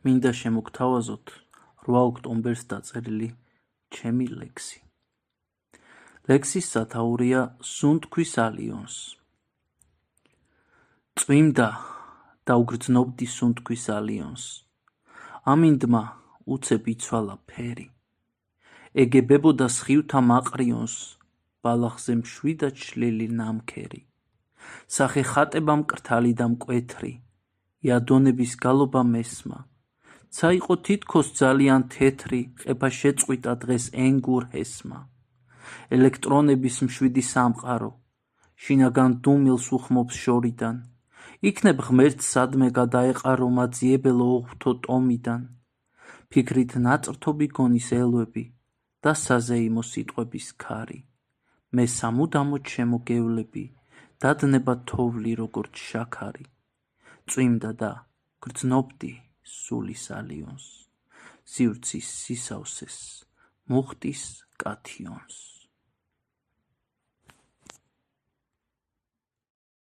მინდა შემოგთავაზოთ 8 ოქტომბერს დაწერილი ჩემი ლექსი. ლექსის სათაურია სუნთქვის ალიონს. წვიმდა დაუგრძნობდი სუნთქვის ალიონს. ამინდმა უცებ იცვალა ფერი. ეგებებოდა სხივთა მაყრიონს, ბალახზე მშვიდად შლილი ნამქერი. სახე ხატება მკრთალი და მკვეთრი, იადონების გალობა მესმა. ცა იყო თითქოს ძალიან თეთრი, ყეფა შეწყვიტა დღეს ენგურ ჰესმა. ელექტრონების მშვიდი სამყარო, შინაგან დუმილს უხმობს შორიდან. იქნებ ღმერთს სადმე გადაეყარო მაძიებელო ოღვთო ტომიდან. ფიქრით ნაწრთობი გონის ელვები და საზეიმო სიტყვების ქარი. მე სამუდამოდ შემოგევლები, დადნება თოვლი როგორც შაქარი. წვიმდა და გრძნობდი სულის ალიონს, სივრცის სისავსეს, მუხტის კათიონს.